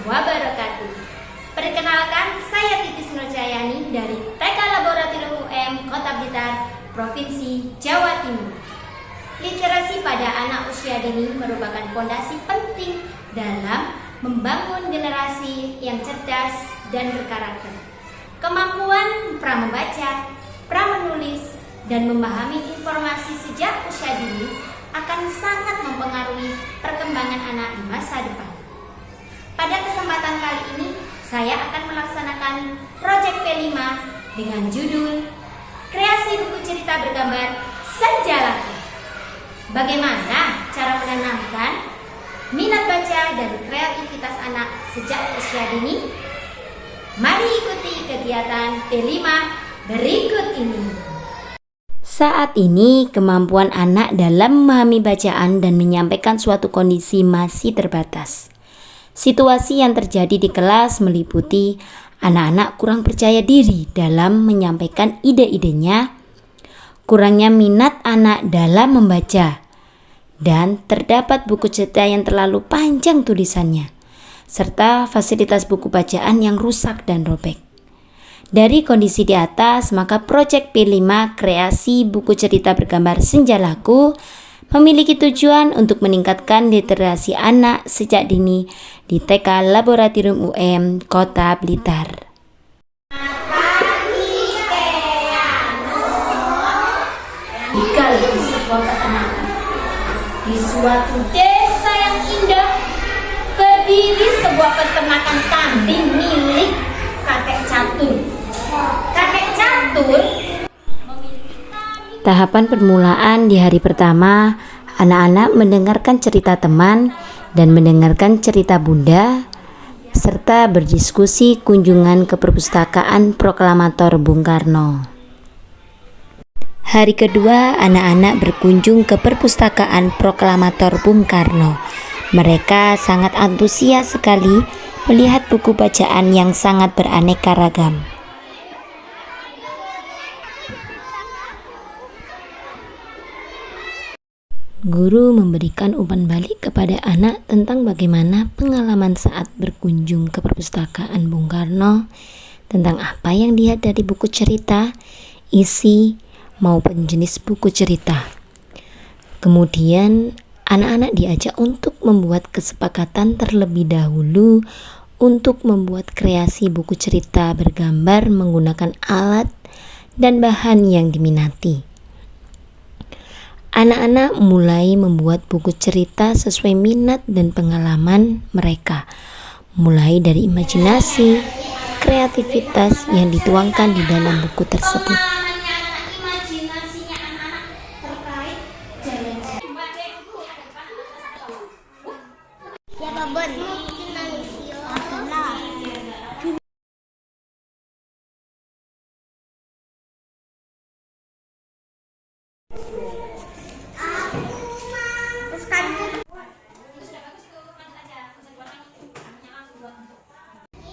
wabarakatuh. Perkenalkan, saya Titis Nurjayani dari TK Laboratorium UM Kota Blitar, Provinsi Jawa Timur. Literasi pada anak usia dini merupakan fondasi penting dalam membangun generasi yang cerdas dan berkarakter. Kemampuan pramembaca, pramenulis, dan memahami informasi sejak usia dini akan sangat mempengaruhi perkembangan anak di masa depan. Pada kesempatan kali ini, saya akan melaksanakan proyek P5 dengan judul Kreasi Buku Cerita Bergambar Senja Lagu. Bagaimana cara menanamkan minat baca dan kreativitas anak sejak usia dini? Mari ikuti kegiatan P5 berikut ini. Saat ini, kemampuan anak dalam memahami bacaan dan menyampaikan suatu kondisi masih terbatas. Situasi yang terjadi di kelas meliputi anak-anak kurang percaya diri dalam menyampaikan ide-idenya, kurangnya minat anak dalam membaca, dan terdapat buku cerita yang terlalu panjang tulisannya, serta fasilitas buku bacaan yang rusak dan robek. Dari kondisi di atas, maka proyek P5 Kreasi Buku Cerita Bergambar Senja Lagu memiliki tujuan untuk meningkatkan literasi anak sejak dini di TK Laboratorium UM Kota Blitar. Tinggal di sebuah peternakan, di suatu desa yang indah, berdiri sebuah peternakan kambing milik kakek catur. Kakek catur Tahapan permulaan di hari pertama, anak-anak mendengarkan cerita teman dan mendengarkan cerita bunda, serta berdiskusi kunjungan ke perpustakaan proklamator Bung Karno. Hari kedua, anak-anak berkunjung ke perpustakaan proklamator Bung Karno. Mereka sangat antusias sekali melihat buku bacaan yang sangat beraneka ragam. Guru memberikan umpan balik kepada anak tentang bagaimana pengalaman saat berkunjung ke perpustakaan Bung Karno, tentang apa yang dilihat dari buku cerita, isi, maupun jenis buku cerita. Kemudian, anak-anak diajak untuk membuat kesepakatan terlebih dahulu untuk membuat kreasi buku cerita bergambar menggunakan alat dan bahan yang diminati. Anak-anak mulai membuat buku cerita sesuai minat dan pengalaman mereka, mulai dari imajinasi, kreativitas yang dituangkan di dalam buku tersebut.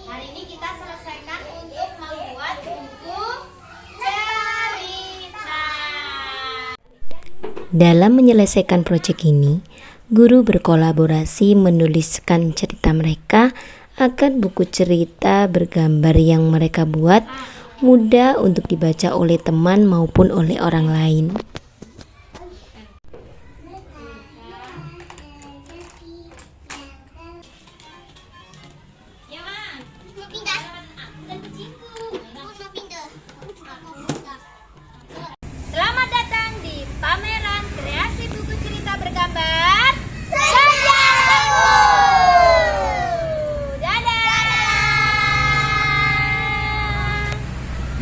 Hari ini kita selesaikan untuk membuat buku cerita. Dalam menyelesaikan proyek ini, guru berkolaborasi menuliskan cerita mereka agar buku cerita bergambar yang mereka buat mudah untuk dibaca oleh teman maupun oleh orang lain. Selamat datang di pameran kreasi buku cerita bergambar Senja Lagu. Dadah.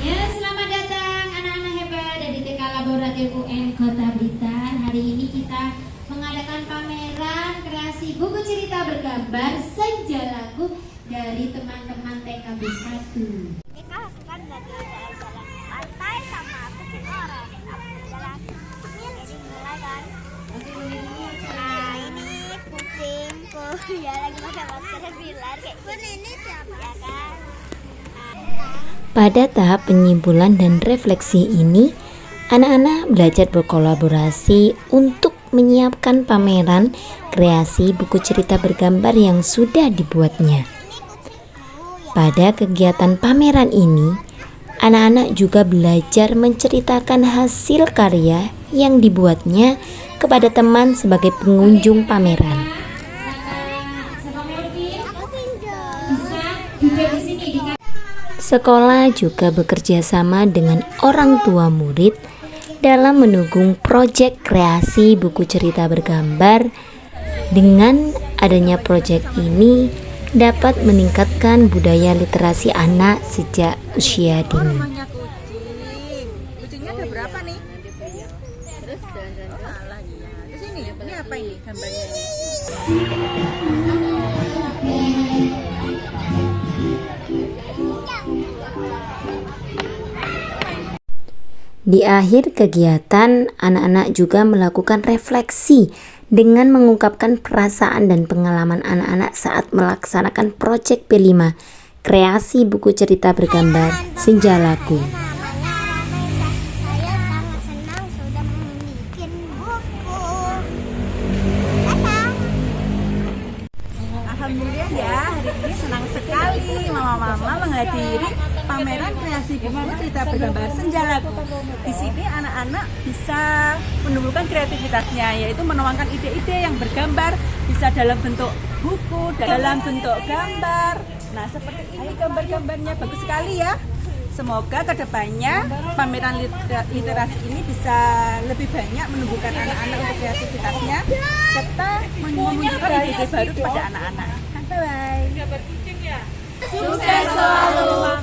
Ya, selamat datang anak-anak hebat dari TK Laboratorium UM Kota Blitar. Hari ini kita mengadakan pameran kreasi buku cerita bergambar Senja Lagu dari teman-teman TKB 1. Kita kan lagi jalan-jalan pantai sama kucing orang. Jalan. Jadi mulai kan. Nah ini kucingku ya lagi pakai masker bilar kayak ini siapa ya kan. Pada tahap penyimpulan dan refleksi ini, anak-anak belajar berkolaborasi untuk menyiapkan pameran kreasi buku cerita bergambar yang sudah dibuatnya. Pada kegiatan pameran ini, anak-anak juga belajar menceritakan hasil karya yang dibuatnya kepada teman sebagai pengunjung pameran. Sekolah juga bekerja sama dengan orang tua murid dalam mendukung proyek kreasi buku cerita bergambar. Dengan adanya proyek ini dapat meningkatkan budaya literasi anak sejak usia dini. Namanya kucing. Kucingnya ada berapa nih? Terus salah ya. Terus ini apa ini gambarnya ini? Di akhir kegiatan, anak-anak juga melakukan refleksi dengan mengungkapkan perasaan dan pengalaman anak-anak saat melaksanakan proyek P5, kreasi buku cerita bergambar Senja Lagu. Saya sangat senang sudah membuat buku. Dadah. Alhamdulillah ya, hari ini senang sekali mama-mama menghadiri pameran kreasi buku cerita bergambar Senja Lagu. Di sini anak-anak bisa menumbuhkan kreativitasnya, yaitu menuangkan ide-ide yang bergambar, bisa dalam bentuk buku, dalam bentuk gambar. Nah, seperti ini gambar-gambarnya bagus sekali ya. Semoga kedepannya pameran literasi ini bisa lebih banyak menumbuhkan anak-anak untuk kreativitasnya serta memunculkan ide-ide baru kepada anak-anak. Bye-bye. Sukses selalu.